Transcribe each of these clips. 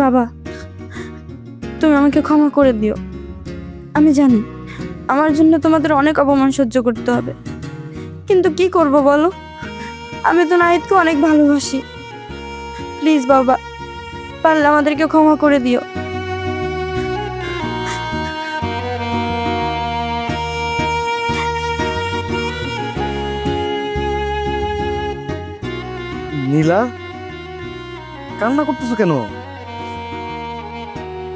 বাবা, তুমি আমাকে ক্ষমা করে দিও। আমি জানি আমার জন্য তোমাদের অনেক অপমান সহ্য করতে হবে, কিন্তু কি করব বলো? আমি তো নাহিদকে অনেক ভালোবাসি। প্লিজ বাবা, পারলে আমাদেরকে ক্ষমা করে দিও। নীলা, কান্না করতেছো কেন?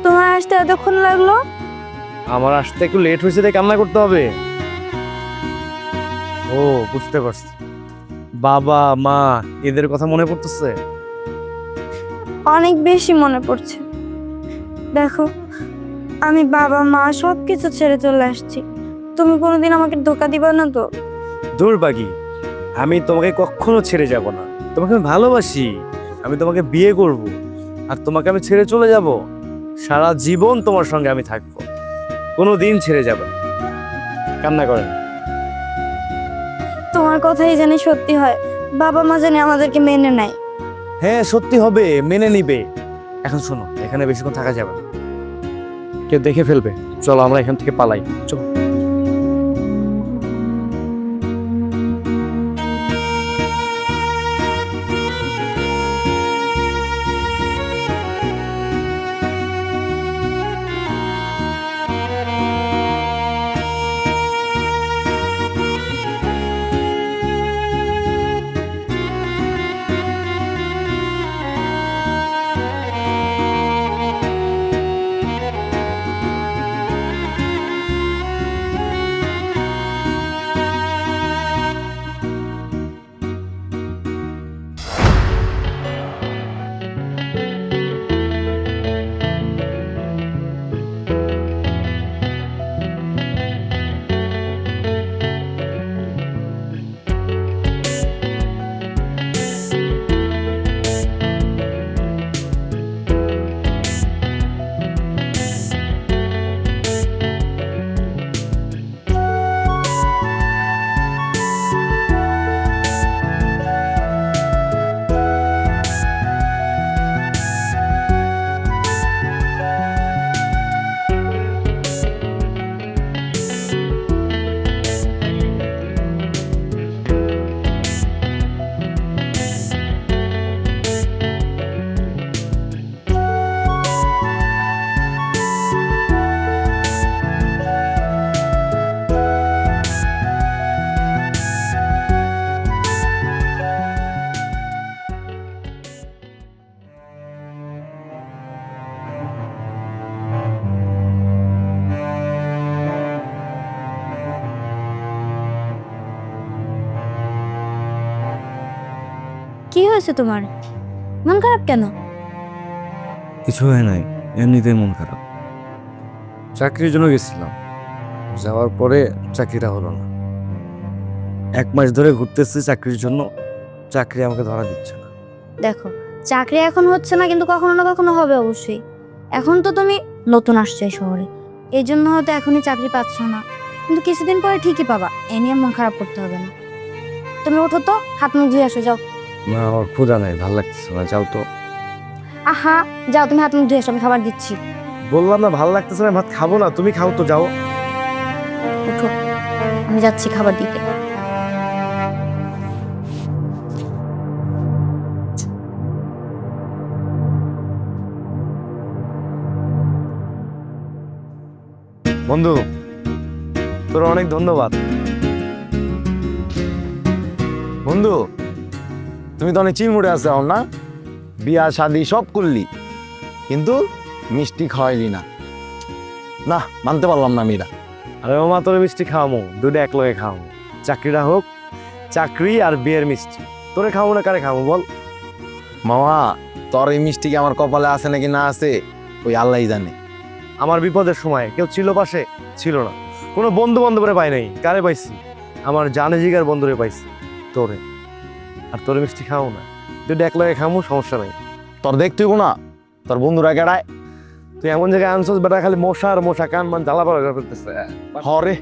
তোমার আসতে এতক্ষণ লাগলো? আমার আসতে একটু লেট হয়েছে তাই কান্না করতে হবে? ও, বুঝতে পারছি। বাবা মা এদের কথা মনে পড়তেছে? অনেক বেশি মনে পড়ছে। দেখো, আমি বাবা মা সবকিছু ছেড়ে চলে আসছি। তুমি কোনোদিন আমাকে ধোকা দিবা না তো? দূর বাগি, আমি তোমাকে কখনো ছেড়ে যাব না। তোমাকে আমি ভালোবাসি, আমি তোমাকে বিয়ে করব, আর তোমাকে আমি ছেড়ে চলে যাব? সারা জীবন তোমার সঙ্গে আমি থাকবো, কোনো দিন ছেড়ে যাব না। কান্না করেন। তোমার কথাই জানি সত্যি হয়, বাবা মা জানি আমাদেরকে মেনে নেয়। হ্যাঁ, সত্যি হবে, মেনে নিবে। এখন শোনো, এখানে বেশিক্ষণ থাকা যাবে না, কেউ দেখে ফেলবে। চলো আমরা এখান থেকে পালাই, চলো। কি হয়েছে তোমার? মন খারাপ কেন? কিছু হয় নাই, এমনিতেই মন খারাপ। চাকরির জন্য গেছিলাম, যাওয়ার পরে চাকরিটা হলো না। 1 মাস ধরে ঘুরতেছি চাকরির জন্য, চাকরি আমাকে ধরা দিচ্ছে না। দেখো, চাকরি এখন হচ্ছে না, কিন্তু কখনো না কখনো হবে অবশ্যই। এখন তো তুমি নতুন আসছো এই শহরে, এই জন্য হয়তো এখনই চাকরি পাচ্ছ না, কিন্তু কিছুদিন পরে ঠিকই পাবা। এ নিয়ে মন খারাপ করতে হবে না। তুমি ওঠো তো, হাত মুখ ধুয়ে আসো, যাও। না, আমার ক্ষুধা নাই, ভাল লাগতেছে না, যাও তো। আহা, যাও, তুমি হাত মুখ ধুয়ে আসো, আমি খাবার দিচ্ছি। বললাম না ভাল লাগতেছে না, ভাত খাবো না, তুমি খাও তো, যাও। ওঠো, আমি যাচ্ছি খাবার দিতে। বন্ধু, তোর অনেক ধন্যবাদ। বন্ধু, তুমি তো অনেক চিলমুড়ে আছো এখন না? বিয়া শাদি সব করলি, কিন্তু মিষ্টি খাওয়াইলি না। না, মানতে পারলাম না মীরা। আরে মামা, তোর মিষ্টি খাওয়ামো, দুটো এক লগে খাওয়ামো। চাকরিটা হোক, চাকরি আর বিয়ের মিষ্টি তোরে খাবো না কারে খাবো বল? মামা, তোর এই মিষ্টি কি আমার কপালে আছে নাকি না আছে ওই আল্লাহই জানে। আমার বিপদের সময় কেউ ছিল পাশে? ছিল না। কোনো বন্ধু বান্ধবরে পাই নাই, কারে পাইছি? আমার জানে জিগার বন্ধুরে পাইছি, তোরে। আর তোরে মিষ্টি খাও না, দুটো এক লগে খামো, সমস্যা নাই। তোর দেখতেই না তোর বন্ধুরা কেডায়। তুই এমন জায়গায় আনছোস বেটা, খালি মশা আর মশা, কান মান জ্বালা পড়া করতেছে। হরে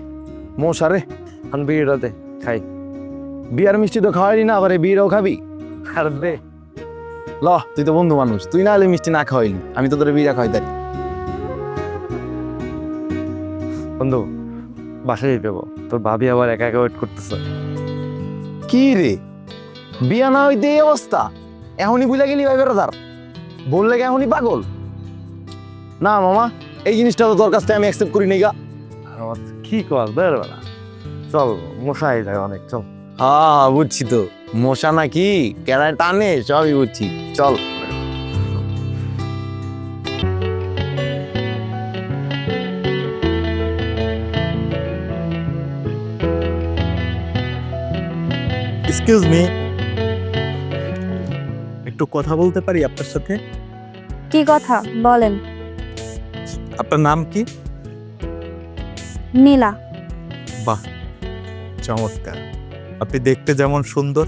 মশা রে, আন বিয়েটাতে খাই। বিয়ার মিষ্টি তো খাওয়াইলি না, আবার এই বিয়েটাও খাবি? আর দে। ল, তুই তো বন্ধু মানুষ, তুই না হলে মিষ্টি না খাওয়াইলি, আমি তো তোর বিড়া খাওয়াইতারি। বন্ধু বাসায় যেতে হবো, তোর ভাবি আবার একা একা ওয়েট করতেছে। কি রে, বিয়া না হইতে এই অবস্থা? এখনই বুঝা গেলি ভাই বেড়াদার, বললে কি এখনই পাগল? না মামা, এই জিনিসটা তো তোর কাছ থেকে আমি অ্যাকসেপ্ট করি নাই গা। আমার কি কর বেরোবে না, চল মশাই যায় অনেক, চল। হ্যাঁ বুঝছি তো, মশা নাকি কেরায় টানে সবই বুঝছি, চল। এক্সকিউজ মি, একটু কথা বলতে পারি আপনার সাথে? কি কথা বলেন? আপনার নাম কি? নীলা। বাহ, চমৎকার। আপনি দেখতে যেমন সুন্দর,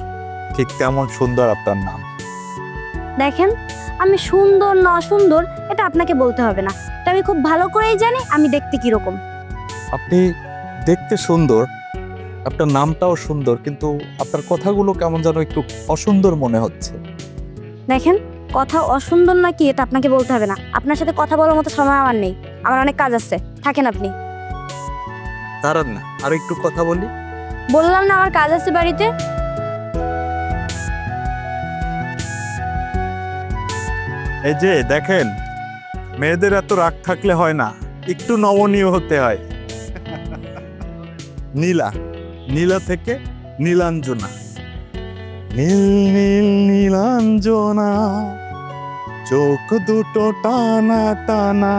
ঠিক তেমন সুন্দর আপনার নাম। দেখেন, আমি সুন্দর না অসুন্দর এটা আপনাকে বলতে হবে না, এটা আমি খুব ভালো করেই জানি আমি দেখতে কিরকম। আপনি দেখতে সুন্দর, আপনার নামটাও সুন্দর, কিন্তু আপনার কথাগুলো কেমন যেন একটু অসুন্দর মনে হচ্ছে। দেখেন, কথা অসুন্দর নাকি এটা আপনাকে বলতে হবে না, আপনার সাথে কথা বলার মতো সময় আমার নেই, আমার অনেক কাজ আছে, থাকেন আপনি। দাঁড়ান না, আর একটু কথা বলি। বললাম না আমার কাজ আছে বাড়িতে। এই যে দেখেন, মেয়েদের এত রাগ থাকলে হয় না, একটু নমনীয় হতে হয়। নীলা, নীলা থেকে নীলাঞ্জনা। নীল নীল নীলাঞ্জনা, চোখ দুটো টানা টানা,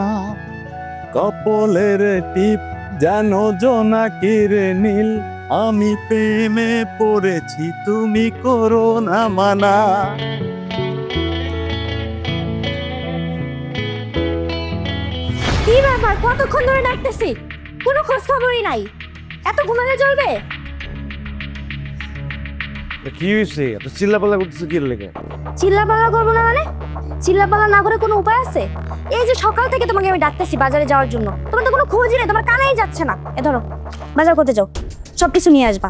কপলের টিপ যেন জোনাকিরে নীল, আমি প্রেমে পড়েছি, তুমি করো না মানা। কি ব্যাপার, কতক্ষণ ধরে ডাকতেছি, কোনো খোঁজ খবরই নাই, এত ঘুমালে চলবে? কি হয়েছে, এত চিল্লাপাল্লা করতেছে কি লেগে? চিল্লাপাল্লা করবো না মানে? চিল্লাপাল্লা না করে কোনো উপায় আছে? এই যে সকাল থেকে তোমাকে আমি ডাকতেছি বাজারে যাওয়ার জন্য, তোমার তো কোনো খোঁজই নেই, তোমার কানেই যাচ্ছে না। এ ধরো, বাজার করতে যাও, সব কিছু নিয়ে আসবা।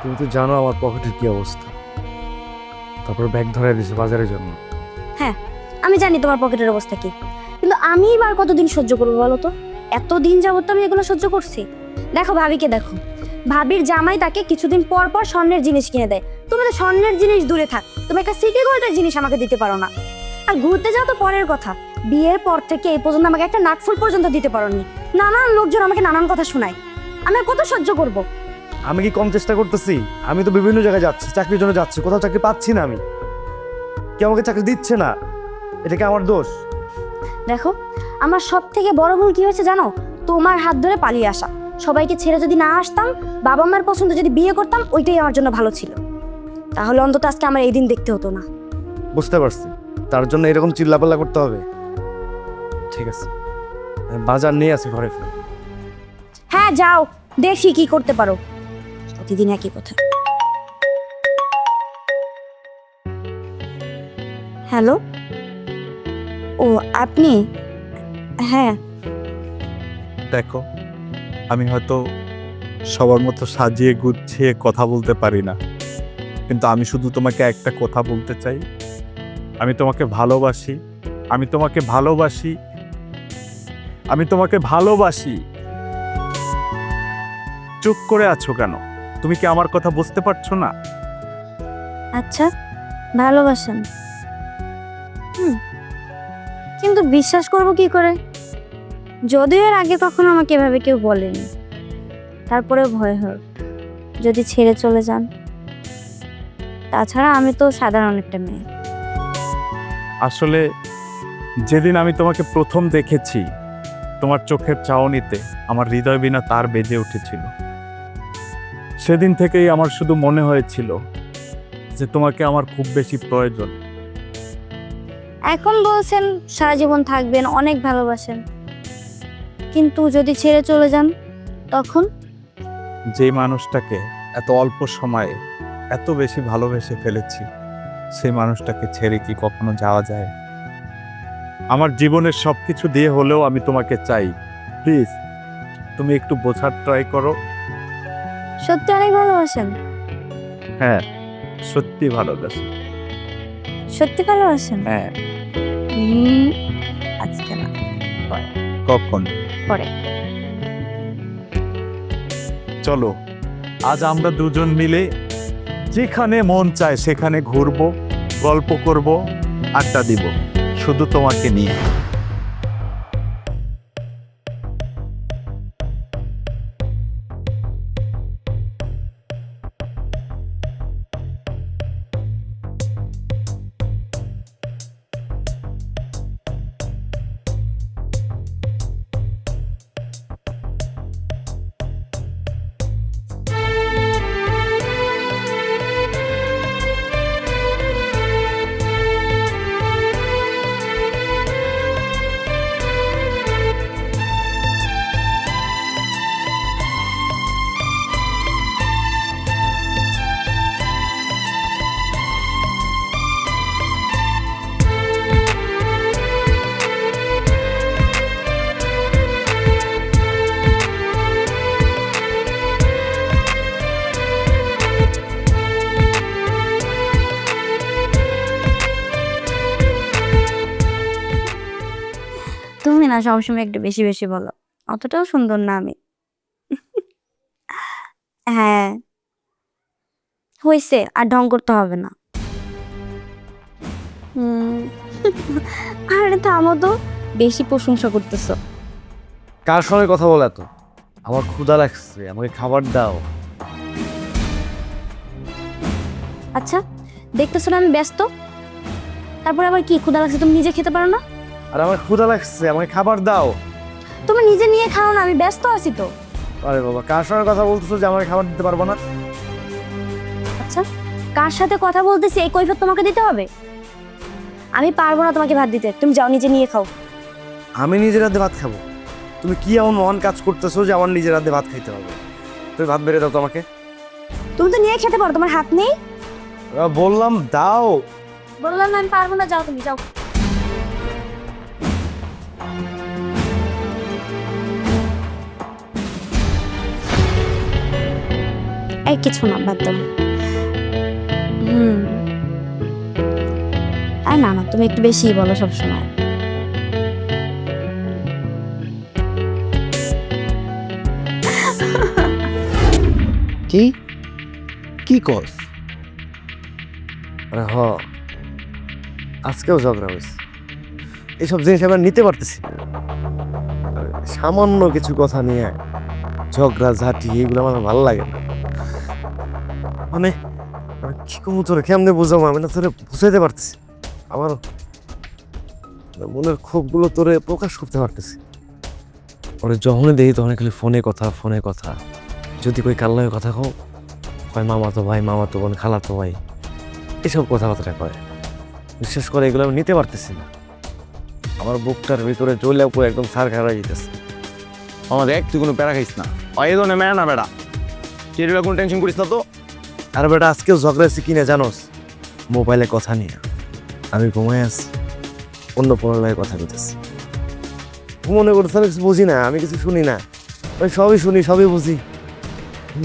তুমি তো জানো আমার পকেটের কি অবস্থা, তারপর ব্যাগ ধরে দিছে বাজারের জন্য। হ্যাঁ, আমি জানি তোমার পকেটের অবস্থা কি, কিন্তু আমি এবার কতদিন সহ্য করবো বলো তো? এতদিন যাবত তো আমি এগুলো সহ্য করছি। দেখো ভাবিকে দেখো, ভাবির জামাই তাকে কিছুদিন পর পর স্বর্ণের জিনিস কিনে দেয়, তুমি তো স্বর্ণের জিনিস দূরে থাক, তুমি একটা সিটি গোল্ডের জিনিস আমাকে দিতে পারো না। আর ঘুরতে যাও তো পরের কথা, বিয়ের পর থেকে এই পর্যন্ত আমাকে একটা নাকফুল পর্যন্ত দিতে পারোনি। নানান লোকজন আমাকে নানান কথা শোনায়, আমি আর কত সহ্য করব? আমি কি কম চেষ্টা করতেছি? আমি তো বিভিন্ন জায়গায় যাচ্ছি, চাকরির জন্য যাচ্ছি, কোথাও চাকরি পাচ্ছি না, আমি কেউ আমাকে চাকরি দিচ্ছে না, এটা কি আমার দোষ? দেখো, আমার সব থেকে বড় ভুল কি হয়েছে জানো? তোমার হাত ধরে পালিয়ে আসা। সবাইকে ছেড়ে যদি না আসতাম, বাবা মার পছন্দ যদি বিয়ে করতাম, ওইটাই আমার জন্য ভালো ছিল, তাহলে অন্তত আজকে আমার এই দিন দেখতে হতো না। বুঝতে পারছি, তার জন্য এরকম চিল্লাপাল্লা করতে হবে। ঠিক আছে, আমি বাজার নিয়ে আসি ঘরে ফিরে। হ্যাঁ যাও, দেখি কি করতে পারো, প্রতিদিন একই কথা। হ্যালো, ও আপনি? হ্যাঁ, দেখো, আমি হয়তো সবার মতো সাজিয়ে গুছিয়ে কথা বলতে পারি না, কিন্তু আমি শুধু তোমাকে একটা কথা বলতে চাই, আমি তোমাকে ভালোবাসি, আমি তোমাকে ভালোবাসি, আমি তোমাকে ভালোবাসি। চুপ করে আছো কেন? তুমি কি আমার কথা বুঝতে পারছো না? আচ্ছা, ভালোবাসেন। কিন্তু বিশ্বাস করব কি করে? যদিও এর আগে কখনো আমাকে এভাবে কেউ বলেনি, তারপরে ভয় হয় যদি ছেড়ে চলে যান। তাছাড়া আমি তো সাধারণ একটা মেয়ে। আসলে যেদিন আমি তোমাকে প্রথম দেখেছি, তোমার চোখের চাহনিতে আমার হৃদয় বিনা তার বেজে উঠেছিল। সেদিন থেকেই আমার শুধু মনে হয়েছিল যে তোমাকে আমার খুব বেশি প্রয়োজন। এখন বলছেন সারা জীবন থাকবেন, অনেক ভালোবাসেন, কিন্তু যদি ছেড়ে চলে যান তখন? যে মানুষটাকে এত অল্প সময়ে এত বেশি ভালোবেসে ফেলেছি, সেই মানুষটাকে ছেড়ে কি কখনো যাওয়া যায়? আমার জীবনের সবকিছু দিয়ে হলেও আমি তোমাকে চাই। প্লিজ, তুমি একটু বোঝার ট্রাই করো। সত্যি অনেক ভালোবাসেন? হ্যাঁ, সত্যি ভালোবাসি। সত্যি ভালোবাসেন? হ্যাঁ। আজকে না, কখন? পরে। চলো আজ আমরা দুজন মিলে যেখানে মন চায় সেখানে ঘুরবো, গল্প করব, আড্ডা দিব, শুধু তোমাকে নিয়ে। তুমি না সবসময় একটু বেশি বেশি বলো, অতটাও সুন্দর না আমি। হ্যাঁ, হয়েছে, আর ঢং করতে হবে না। আরে থামো তো, বেশি প্রশংসা করতেছো। কার সঙ্গে কথা বলে তো? আমার ক্ষুধা লাগছে, আমাকে খাবার দাও। আচ্ছা, দেখতেছো না আমি ব্যস্ত, তারপর আবার কি ক্ষুধা লাগছে? তুমি নিজে খেতে পারো না? আর আমার ক্ষুধা লাগছে, আমাকে খাবার দাও। তুমি নিজে নিয়ে খাও না, আমি ব্যস্ত আছি তো। আরে বাবা, কার সঙ্গে কথা বলতেছো যে আমাকে খাবার দিতে পারবো না? আচ্ছা, কার সাথে কথা বলতেছি এই কৈফিয়ত তোমাকে দিতে হবে? আমি পারবো না তোমাকে ভাত দিতে, তুমি যাও নিজে নিয়ে খাও। আমি নিজের হাতে ভাত খাবো? তুমি কি এমন মহান কাজ করতেছো যে আমার নিজের হাতে ভাত খাইতে হবে? তুমি ভাত বেড়ে দাও তো আমাকে। তুমি তো নিয়ে খেতে পারো, তোমার হাত নেই? বললাম দাও। বললাম না আমি পারবো না, যাও তুমি যাও। এই কিছু না, বাদ দাও। আর না না, তুমি একটু বেশি বলো সবসময়। কি কি কস? আরে হ, আজকেও ঝগড়া হয়েছে। এইসব জিনিস আমরা নিতে পারতেছি না। আর সামান্য কিছু কথা নিয়ে ঝগড়া ঝাঁটি এগুলো আমার ভালো লাগে না। মানে আমি কি করবো তোরে, কেমনে বুঝাবো? আমি না তোরে বুঝাইতে পারতেছি। আমার মনের ক্ষোভগুলো তোরে প্রকাশ করতে পারতেছি। ওরে যখনই দেখি তখন খালি ফোনে কথা, ফোনে কথা। যদি কই কার লগে কথা কও, কয় মামাতো ভাই, মামাতো বোন, খালাতো ভাই, এসব কথাবার্তা কয়। বিশেষ করে এগুলো আমি নিতে পারতেছি না। আমার বুকটার ভিতরে জ্বলে উপরে একদম সার খারা যেতেছে। আমার দেখ, তুই কোনো প্যারা খাইস না। এই ধরনের মেয়ে না বেড়া, তুই কোনো টেনশন করিস না তো। আর বেটা আজকেও ঝগড়াছি কিনা জানোস? মোবাইলে কথা নিয়ে। আমি ঘুমাই আছি, অন্য পনেরো লাগে কথা বলতেছি। মনে করছে আমি কিছু বুঝি না, আমি কিছু শুনি না। আমি সবই শুনি, সবই বুঝি,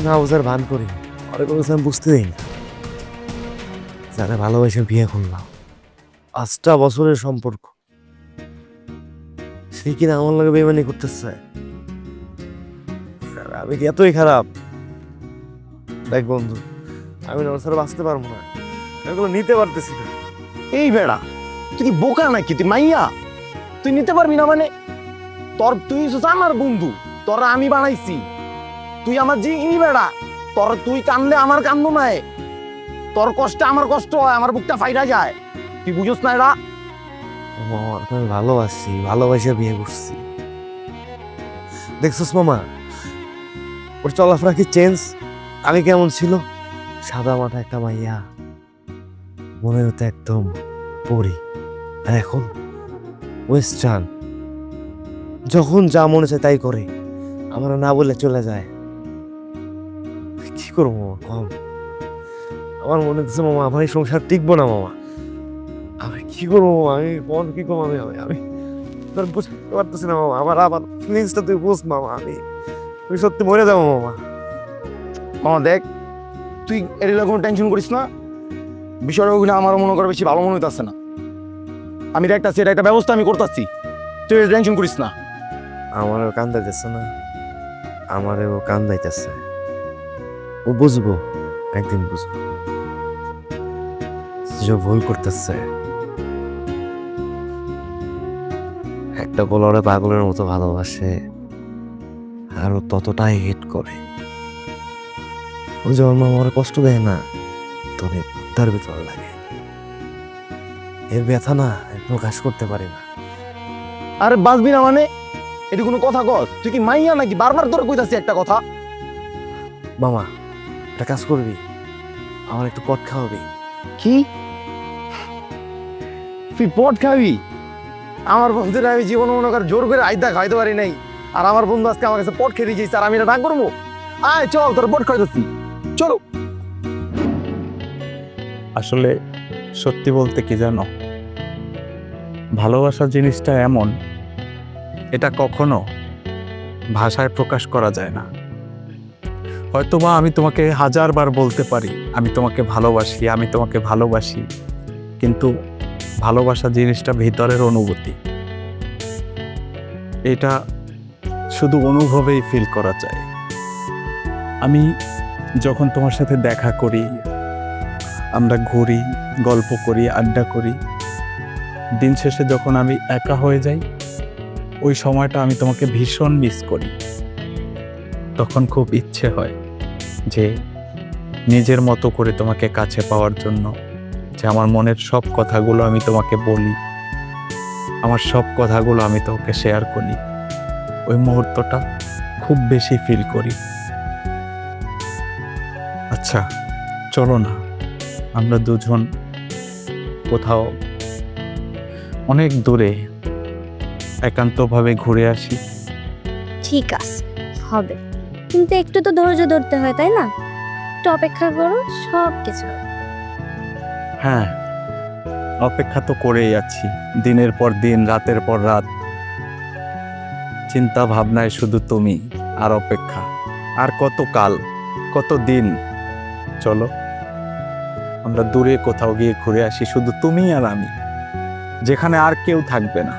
না বোঝার ভান করি। অনেক কিছু আমি বুঝতে দিই না। যারা ভালোবেসে বিয়ে করলাম, 5টা বছরের সম্পর্ক, সে কিনা আমার লগে বেইমানি করতেছে। আমি কি এতই খারাপ? দেখ বন্ধু, আমি না ওর ছাড়া বাঁচতে পারবো না। এগুলো নিতে পারতেছি না। এই বেড়া, তুই কি বোকা নাকি? তুই মাইয়া, তুই নিতে পারবি না মানে? তুই আমার বন্ধু, তোরা আমি বানাইছি, তুই আমার জিগিনি বেড়া। তুই কান্দলে আমার কান্দ নাই, তোর কষ্টে আমার কষ্ট হয়, আমার বুকটা ফাইটা যায়। তুই বুঝোস না এরা? আমি ভালোবাসি, ভালোবাসে বিয়ে করছি। দেখছিস মামা, ওর চলাফেরা কি চেঞ্জ? আগে কেমন ছিল? সাদা মাথা একটা মাইয়া, মনে হতো একদম পরি। আর এখন ওয়েস্টার্ন, যখন যা মনে চায় তাই করে, আমরা না বলে চলে যায়। কি করবো মামা, কম আমার মনে হচ্ছে মামা আমার এই সংসার টিকবো না মামা। আমি কি করবো মামা? আমি কোন কি করবো? আমি তোর বুঝতে পারতেছি না মামা। আমার ফিলিংসটা তুই বুঝ মামা। আমি সত্যি মরে যাবো মামা। মামা দেখ, তুই এর কোনো টেনশন করিস না। বিষয়টা ওখানে আমারও মনে করে বেশি ভালো মনে হইতেছে না। আমি দেখতাছি এটা একটা ব্যবস্থা আমি করতেছি, তুই টেনশন করিস না। আমারও কান্দাইতেছে না, আমারও কান্দাইতেছে। ও বুঝবো, একদিন বুঝবো যে ও ভুল করতেছে। একটা বলারে পাগলের মতো ভালোবাসে, আর ও ততটাই হেট করে। ও যখন আমার কষ্ট দেয় না, তখন তার ভিতর লাগে। এর ব্যথা না আমি প্রকাশ করতে পারি না। আরে বাঁচবি না মানে? এটা কোনো কথা কস? তুই কি মাইয়া নাকি? বারবার তোরা কইতাছি একটা কথা। মামা, একটা কাজ করবি, আমার একটু পট খাওয়াবি। কি তুই পট খাবি? আমার বন্ধুরা আমি জীবন মনে কর জোর করে আইদা খাইতে পারি নাই, আর আমার বন্ধু আজকে আমার কাছে পট খেয়ে দিয়েছে, আর আমি এটা না করবো? আয় চল, তোর পট খাইতেছি, চলো। আসলে সত্যি বলতে কি জানো, ভালোবাসা জিনিসটা এমন, এটা কখনো ভাষায় প্রকাশ করা যায় না। হয়তোবা আমি তোমাকে 1000 বার বলতে পারি আমি তোমাকে ভালোবাসি, আমি তোমাকে ভালোবাসি, কিন্তু ভালোবাসা জিনিসটা ভিতরের অনুভূতি। এটা শুধু অনুভবেই ফিল করা যায়। আমি যখন তোমার সাথে দেখা করি, আমরা ঘুরি, গল্প করি, আড্ডা করি, দিন শেষে যখন আমি একা হয়ে যাই, ওই সময়টা আমি তোমাকে ভীষণ মিস করি। তখন খুব ইচ্ছে হয় যে নিজের মতো করে তোমাকে কাছে পাওয়ার জন্য, যে আমার মনের সব কথাগুলো আমি তোমাকে বলি, আমার সব কথাগুলো আমি তোমাকে শেয়ার করি। ওই মুহূর্তটা খুব বেশি ফিল করি। আচ্ছা চলো না, আমরা দুজন কোথাও অনেক দূরে একান্তভাবে ঘুরে আসি। ঠিক আছে, হবে, কিন্তু একটু তো ধৈর্য ধরতে হয়, তাই না? একটু অপেক্ষা করো, সব কিছু হবে। হ্যাঁ, অপেক্ষা তো করেই আছি, দিনের পর দিন, রাতের পর রাত। চিন্তা ভাবনায় শুধু তুমি আর অপেক্ষা। আর কত কাল, কত দিন। চলো আমরা দূরে কোথাও গিয়ে ঘুরে আসি, শুধু তুমি আর আমি, যেখানে আর কেউ থাকবে না।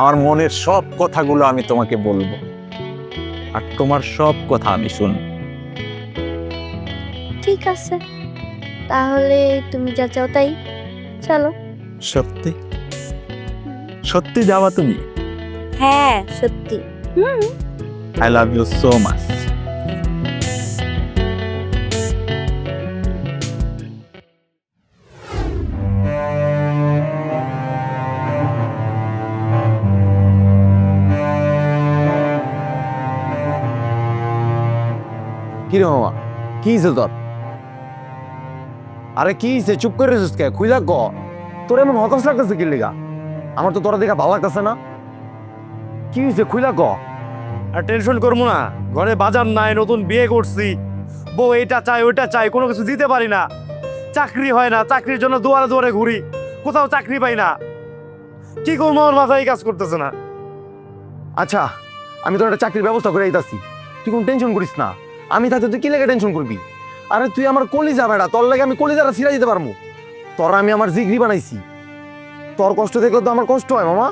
আমার মনের সব কথাগুলো আমি তোমাকে বলবো, আর তোমার সব কথা আমি শুনবো। ঠিক আছে, তাহলে তুমি যা চাও তাই, চলো। সত্যি সত্যি যাওয়া তুমি? হ্যাঁ সত্যি। I love you so much. কি রে মামা, কি হয়েছে তোর? আরে কি হয়েছে? চুপ করে রেছিস কে? খুইলা ক। তোর এমন হতাশ লাগতেছে কি লিগা? আমার তো তোরা দেখা ভালো লাগতেছে না। কি হয়েছে? খুইলা ক। আর টেনশন করবো না, ঘরে বাজার নাই, নতুন বিয়ে করছি, বউ এটা চাই ওইটা চাই, কোনো কিছু দিতে পারি না। চাকরি হয় না, চাকরির জন্য দুয়ারে দুয়ারে ঘুরি, কোথাও চাকরি পাই না। কি করবো, আমার মাথায় কাজ করতেছে না। আচ্ছা, আমি তোর একটা চাকরির ব্যবস্থা করে দিতেছি, তুই কোনো টেনশন করিস না। আমি থাকতে তুই কি লেগে টেনশন করবি? আরে তুই আমার কলিজা বেড়া, তোর লাগে আমি কলিজাটা ছিঁড়া দিতে পারবো। তোরা আমি আমার জিগরি বানাইছি, তোর কষ্ট দেখলে তো আমার কষ্ট হয় মামা।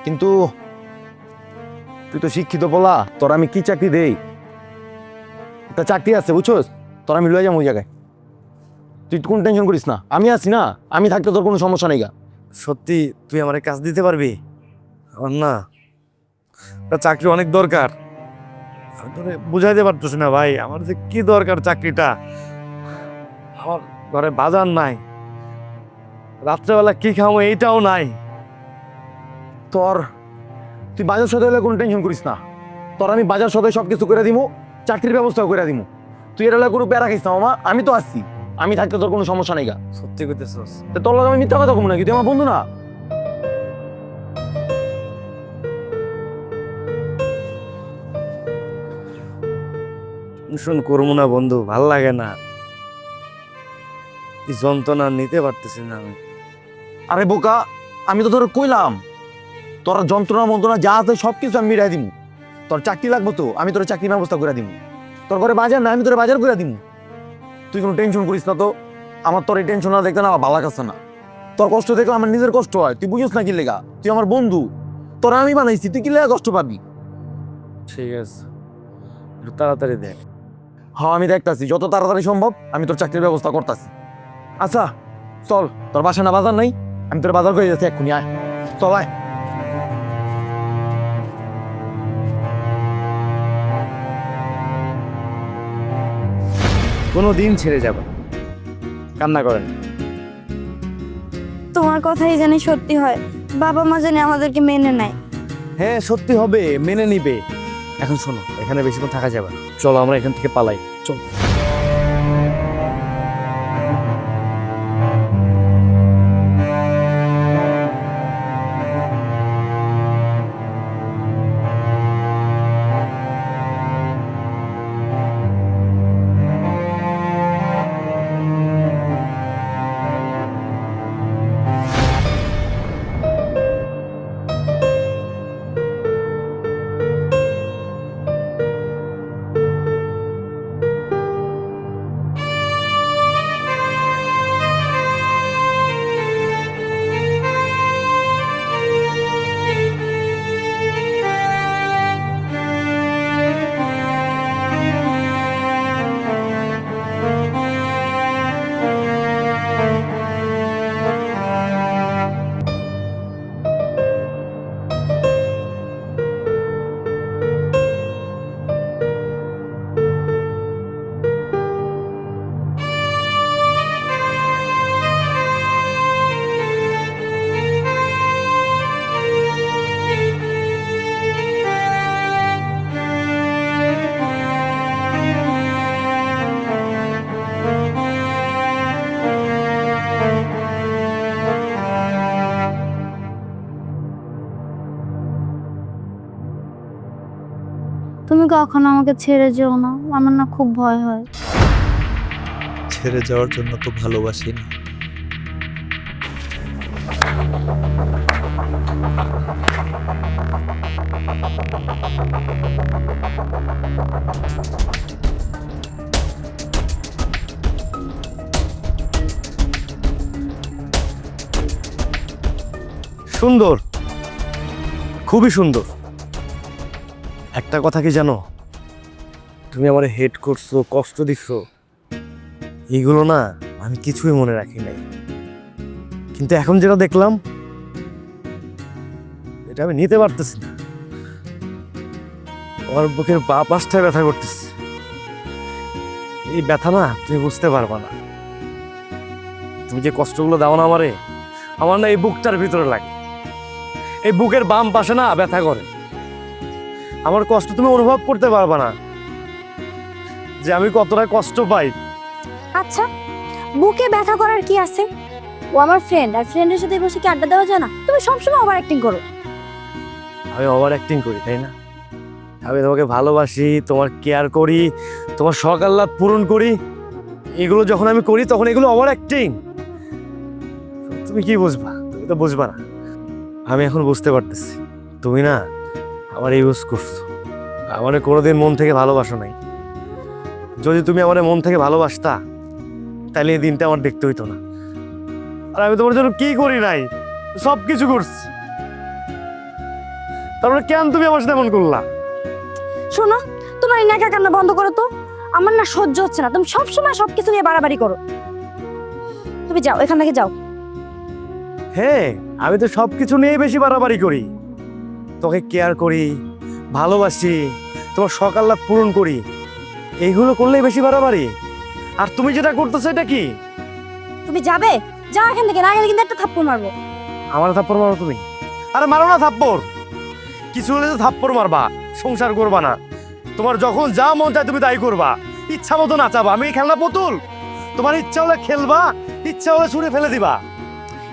কিন্তু তুই তো শিক্ষিত বলা, তোর আমি কি চাকরি দেই? একটা চাকরি আছে বুঝছোস, তোর আমি লয়ে যাবো ওই জায়গায়। তুই কোন টেনশন করিস না, আমি আছি না, আমি থাকতে তোর কোনো সমস্যা নেই গা। সত্যি তুই আমার কাজ দিতে পারবি? আমার না একটা চাকরি অনেক দরকার, আমি তোরে বুঝাইতে পারতেছি না ভাই, আমার যে কি দরকার চাকরিটা। আমার ঘরে বাজার নাই, রাত্রেবেলা কি খাবো এইটাও নাই। তোর তুই বাজার সদাই হলে কোনো টেনশন করিস না, তোর আমি বাজার সদাই সব কিছু করে দিমু, চাকরির ব্যবস্থাও করে দিমু। তুই এটা কোনো প্যারা খাইস না মামা, আমি তো আসছি, আমি থাকতে তোর কোনো সমস্যা নেই গা। সত্যি কইতেছস? তা তোর লাগে আমি মিথ্যা কথা কমু নাকি? তুই আমার বন্ধু না? টেনশন করবো না বন্ধু, ভাল লাগে না, এই যন্ত্রণা নিতে পারতেছি না আমি। আরে বোকা, আমি তো তোর কইলাম তোর যন্ত্রণা মন্ত্রণা যা আছে সব কিছু আমি মিটাই দিমু। তোর চাকরি লাগবো তো আমি তোর চাকরির ব্যবস্থা করে দিমু। তোর ঘরে বাজার না, আমি তোর বাজার করে দিমু। তুই কোনো টেনশন করিস না তো। আমার তোর এই টেনশন না দেখতে না আমার ভালো লাগছে না। তোর কষ্ট দেখলে আমার নিজের কষ্ট হয়, তুই বুঝিস না কি লেগা? তুই আমার বন্ধু, তোরা আমি বানাইছি, তুই কি লেগা কষ্ট পাবি? ঠিক আছে, একটু তাড়াতাড়ি দেখ। হ্যাঁ আমি দেখতাছি, যত তাড়াতাড়ি সম্ভব আমি তোর চাকরির ব্যবস্থা করতেছি। আচ্ছা চল, তোর বাসা না বাজার নাই, আমি তোর বাজার করে যাচ্ছি এক্ষুনি, আয় চল আয়। কোনো দিন ছেড়ে যাবে না। কান্না করেন। তোমার কথাই জানি সত্যি হয়, বাবা মা জানি আমাদেরকে মেনে নেয়। হ্যাঁ সত্যি হবে, মেনে নিবে। এখন শোনো, এখানে বেশিক্ষণ থাকা যাবে না, চলো আমরা এখান থেকে পালাই, চল। তুমি কখনো আমাকে ছেড়ে যেও না, আমার না খুব ভয় হয়। ছেড়ে যাওয়ার জন্য তো ভালোবাসি না। সুন্দর, খুবই সুন্দর। একটা কথা কি জানো, তুমি আমার হেড করছো, কষ্ট দিচ্ছ, এইগুলো না আমি কিছুই মনে রাখি নাই, কিন্তু এখন যেটা দেখলাম এটা আমি নিতে পারতেছি না। আমার বুকের বা পাশটায় ব্যথা করতেছে। এই ব্যথা না তুমি বুঝতে পারবা না। তুমি যে কষ্টগুলো দাও না আমারে, আমার না এই বুকটার ভিতরে লাগে। এই বুকের বাম পাশে না ব্যথা করে। আমার কষ্ট তুমি অনুভব করতে পারবা না, যে আমি কতটা কষ্ট পাই। আচ্ছা, বুকে ব্যথা করার কি আছে? ও আমার ফ্রেন্ড, আর ফ্রেন্ডের সাথে বসে কি আড্ডা দেওয়া যায় না? তুমি সবসময় ওভার অ্যাক্টিং করো। আমি ওভার অ্যাক্টিং করি তাই না? আমি তোমাকে ভালোবাসি, তোমার কেয়ার করি, তোমার শখ আহ্লাদ পূরণ করি। এগুলো যখন আমি করি তখন এগুলো ওভার অ্যাক্টিং। তুমি কি বুঝবা? তুমি তো বুঝবা না। আমি এখন বুঝতে পারতেছি তুমি না আমার ইউজ করছো, আমার কোনোদিন মন থেকে ভালোবাসো নাই। যদি তুমি আমার মন থেকে ভালোবাসতা তাহলে এই দিনটা আমার দেখতে হইতো না। আর আমি তোমার জন্য কি করি নাই, সব কিছু করছি, তারপরে কেন তুমি আমার সাথে এমন করলা? শোনো, তোমার এই নাকা কান্না বন্ধ করো তো, আমার না সহ্য হচ্ছে না। তুমি সবসময় সবকিছু নিয়ে বাড়াবাড়ি করো। তুমি যাও, এখান থেকে যাও। হ্যাঁ, আমি তো সবকিছু নিয়ে বেশি বাড়াবাড়ি করি। তোকে কেয়ার করি, ভালোবাসি, তোমার শখ আহ্লাদ পূরণ করি, এইগুলো করলেই বেশি বাড়াবাড়ি। আর তুমি যেটা করতেছো এটা কি? তুমি যাবে, যাও এখান থেকে, না গেলে কিন্তু একটা থাপ্পড় মারবো। আমার থাপ্পড় মারো তুমি? আরে মারো না থাপ্পড়, কিছু হলে তো থাপ্পড় মারবা, সংসার করবা না। তোমার যখন যা মন চায় তুমি তাই করবা, ইচ্ছা মতো নাচাবা। আমি এই খেলনা পুতুল? তোমার ইচ্ছা হলে খেলবা, ইচ্ছা হলে ছুঁড়ে ফেলে দিবা।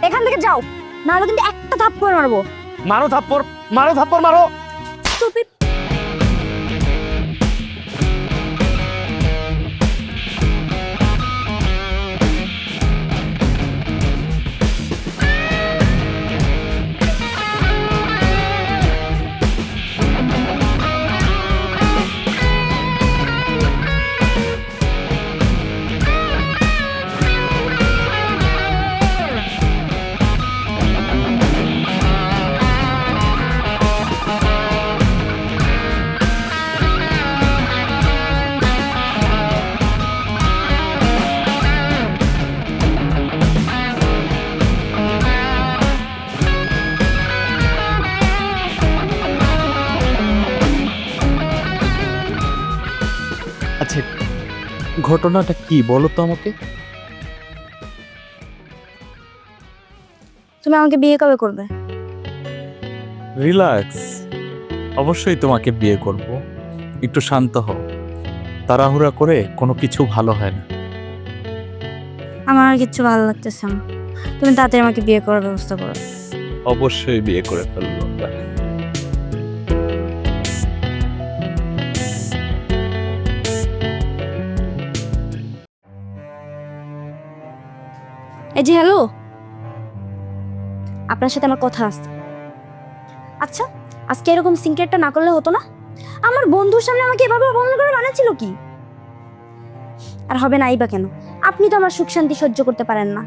এখান থেকে যাও, না হলে কিন্তু একটা থাপ্পড় মারবো। মারো থাপ্পড়, মারো থাপ্পড় মারো। Stupid. ঘটনাটা কি বলো তো আমাকে। তুমি আমাকে বিয়ে কবে করবে? রিল্যাক্স, অবশ্যই তোমাকে বিয়ে করব। একটু শান্ত হও, তাড়াহুড়া করে কোনো কিছু ভালো হয় না। আমার আর কিচ্ছু ভালো লাগতেছে না, তুমি তাড়াতাড়ি আমাকে বিয়ে করার ব্যবস্থা করো। অবশ্যই বিয়ে করে ফেলবো। এই যে হ্যালো, আপনার সাথে আমার কথা আছে। আচ্ছা, আজকে এরকম সিক্রেটটা না করলে হতো না? আমার বন্ধুর সামনে আমাকে এভাবে অপমান করে বানাচ্ছিল কি? আর হবে নাই বা কেন? আপনি তো আমার সুখ শান্তি সহ্য করতে পারেন না।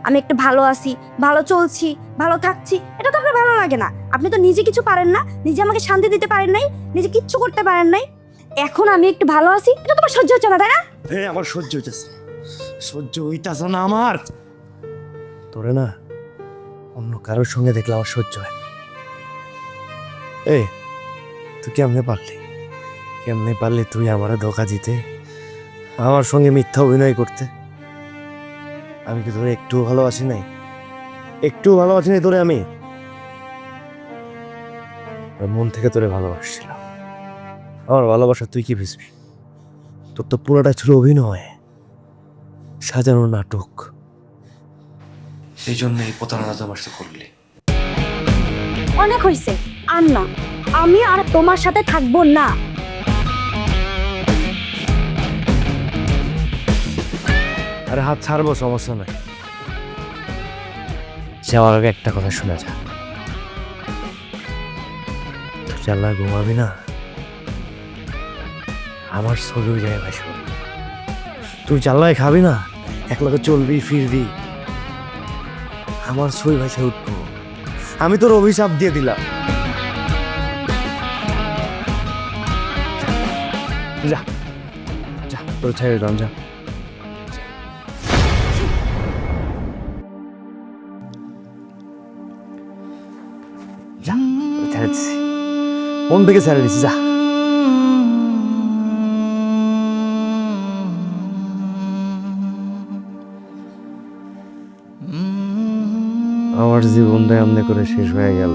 আমি একটু ভালো আছি, ভালো চলছি, ভালো থাকছি, এটা তো আপনার ভালো লাগে না। আপনি তো নিজে কিছু পারেন না, নিজে আমাকে শান্তি দিতে পারেন নাই, নিজে কিচ্ছু করতে পারেন নাই। এখন আমি একটু ভালো আছি, এটা তোমার সহ্য হচ্ছে না, তাই না? আমার সহ্য হইতেছে, সহ্য হইতাছে না আমার। তোরে না অন্য কারোর সঙ্গে দেখলে আমার সহ্য হয় না। এই, তুই কেমনে পারলি তুই আমার ধোকা দিতে, আমার সঙ্গে মিথ্যা অভিনয় করতে? আমি কি তোরে একটু ভালোবাসি নাই? তোরে আমি আর মন থেকে তোরে ভালোবাসছিলাম। আমার ভালোবাসা তুই কি বুঝবি? তোর তো পুরোটা ছিল অভিনয়, সাজানো নাটক। সেই জন্য এই প্রতারণা তোমার সাথে করলি। অনেক হয়েছে, আর না, আমি আর তোমার সাথে থাকবো না। আরে হাত ছাড়বো, সমস্যা নাই। যাওয়ার আগে একটা কথা শোনা যা, তুই চাল্লা ঘুমাবি না, আমার ছবি ওই জায়গায় ভাসবে। তুই চাল্লায় খাবি না, একলাগে চলবি ফিরবি, আমার ছবি ভাসে উঠবো। আমি তোর অভিশাপ দিয়ে দিলাম। যা যা, তোর ছেড়ে দিলাম, যা যা, ছেড়ে দিছি, মন থেকে ছেড়ে দিছি, যা। আমার জীবনটা এমনি করে শেষ হয়ে গেল।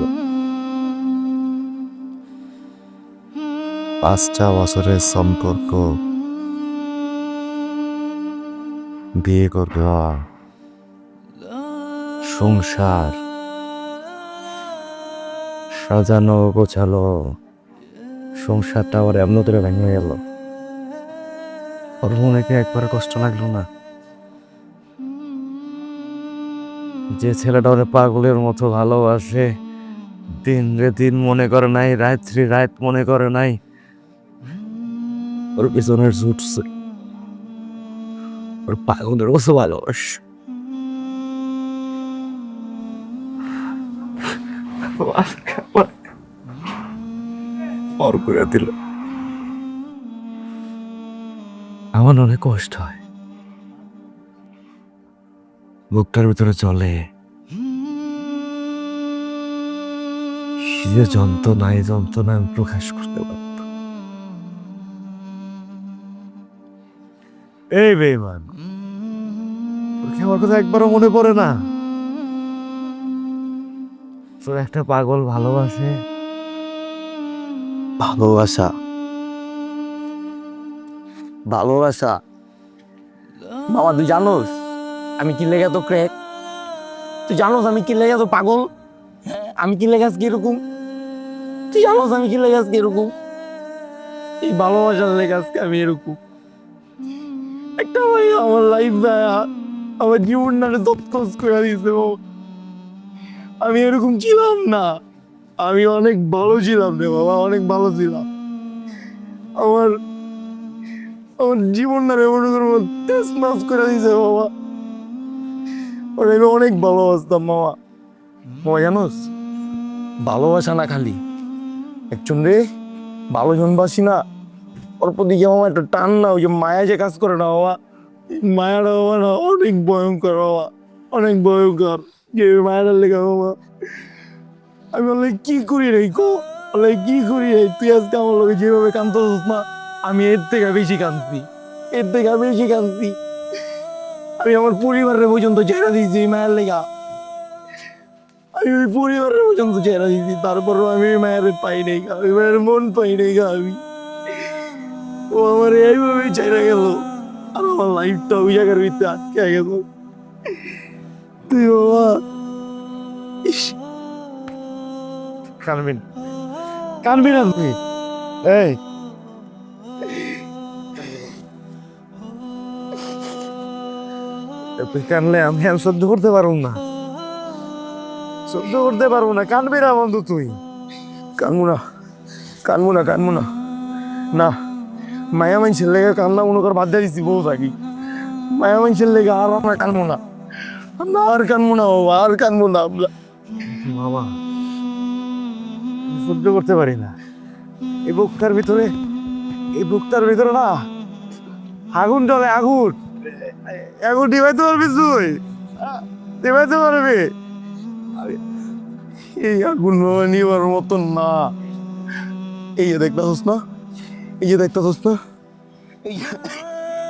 5টা বছরের সম্পর্ক, বিয়ে করবে, সংসার সাজানো গোছালো, সংসারটা আবার এমন করে ভেঙে গেল। ওর মনে কি একবার কষ্ট লাগলো না? যে ছেলেটা ওরে পাগলের মতো ভালোবাসে, দিন রে দিন মনে করে নাই, রাত্রি রাত মনে করে নাই, ওর পিছনের ছুটছে, ওর পাগলের মতো ভালোবাসে। পর করে দিল। আমার অনেক কষ্ট হয়, বুকটার ভিতরে চলে যে যন্ত্রণায় আমি প্রকাশ করতে পারত। এই বেঈমান, তোর কি আমার কথা একবারও মনে পড়ে না? তোর একটা পাগল ভালোবাসে। ভালোবাসা ভালোবাসা বাবা, তুই জানোস আমি কি লেগে তো ক্র্যাক? তুই জানোস আমি কি লেগে তো পাগল? আমি কি লেগে আজকে এরকম? তুই জানোস আমি কি লেগে আজকে এরকম? এই ভালোবাসার লেগে আজকে আমি এরকম। একটা ভাই আমার লাইফ আমার জীবনটারে তৎকস করে দিয়েছে। আমি এরকম ছিলাম না, আমি অনেক ভালো ছিলাম রে বাবা, অনেক ভালো ছিলাম। আমার আমার জীবনটারে মনে করবো তেজ নাচ করে দিয়েছে বাবা। ওরে আমি অনেক ভালোবাসতাম মামা। মামা জানোস, ভালোবাসা না খালি একজন রে ভালোজন বাসি না, ওর প্রতি যে মামা একটা টান না, ওই যে মায়া যে কাজ করে না বাবা, মায়াটা বাবা না অনেক ভয়ঙ্কর বাবা, অনেক ভয়ঙ্কর। যে মায়াটার লেগে বাবা আমি বললে কি করি রে, বলে কি করি রে, তুই আজকে আমার লোকে যেভাবে কান্দছিস না, আমি এর থেকে বেশি কাঁদছি। এর থেকে আমি বেশি কাঁদছি। আমি আমার পরিবারের পর্যন্ত ছেড়ে দিয়েছি এই মায়ের লেগা। আমি ওই পরিবারের পর্যন্ত ছেড়ে দিয়েছি, তারপরও আমি ওই মায়ের পাই নাই গা, ওই মায়ের মন পাই নাই গা আমি। ও আমার এইভাবেই ছেড়ে গেল, আর আমার লাইফটা ওই জায়গার ভিতরে আটকে গেল। তুই বাবা ইস, কানবি না, কানবি না তুই। এই তুই কানলে আমি আর সহ্য করতে পারবো না, সহ্য করতে পারবো না। কানবি না বন্ধু তুই। কানবো না, কানবো না, কানবো না। না, মায়া মানুষের লেগে কান্না মনে কর বাদ দিয়ে দিচ্ছি বউ থাকি। মায়া মানুষের লেগে আর আমরা কানবো না, আমরা আর কানবো না বাবা, আর কানবো না আমরা। বাবা সহ্য করতে পারি না। এই বুকটার ভিতরে, এই বুকটার ভিতরে না আগুন জ্বলে, আগুন। আগুন নিভাইতে পারবি তুই? নিভাইতে পারবি? এই আগুন বাবা নিবার মতন না। এই যে দেখতেছস না, এই যে দেখতেছস না,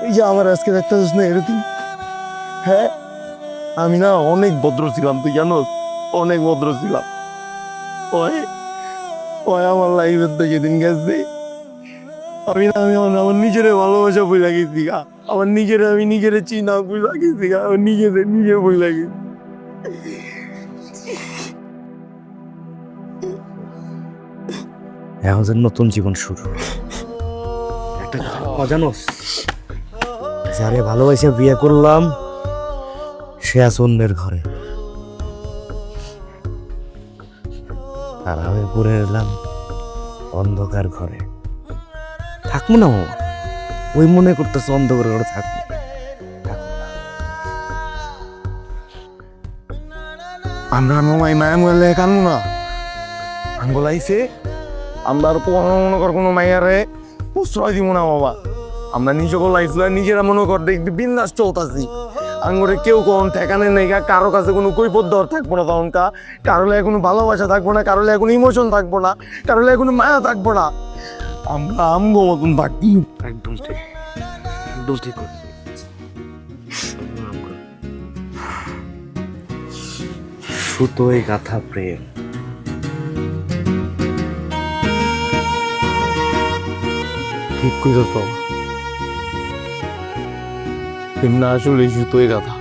এই যে আমার আজকে দেখতেছস না এরকম। হ্যাঁ, আমি না অনেক ভদ্র ছিলাম, তুই জানোস, অনেক ভদ্র ছিলাম। ওই ওই আমার লাইফের তো যেদিন গেছে, আমি না, আমি আমার নিজের ভালোবাসা বই লাগিয়েছি গা, আমার নিজের, আমি নিজের চিনা বই লাগিয়েছি গা, আমার নিজের নিজে বই লাগিয়েছি। আমাদের নতুন জীবন শুরু। একটা অজানোস, যারে ভালোবাসে বিয়ে করলাম সে আছে অন্যের ঘরে, আর আমি পড়ে এলাম অন্ধকার ঘরে। থাকবো না মামা, ওই মনে করতেছে অন্ধকার ঘরে থাকবো। আমরা মামাই মায়া মরলে কানবো না। আঙ্গুলাইছে আমরা আর মনে কর কোনো মাইয়ারে প্রশ্রয় দিব না বাবা। আমরা নিজেকে লাইফ নিজেরা মনে কর দেখবি বিন্দাস চলতাছি। আঙ্গুরে কেউ কোন ঠেকানে নেই, কারো কাছে কোনো কৈফত দর থাকবো না তখন, কারো লাগে কোনো ভালোবাসা থাকবো না, কারো লাগে কোনো ইমোশন থাকবো না, কারো লাগে কোনো মায়া থাকবো না। আমরা আমগো মতন থাকি। একদম ঠিক, একদম ঠিক করছি। সুতোয় গাথা প্রেম, ঠিক কইছস বাবা, প্রেম না আসলে সুতোয় গাথা।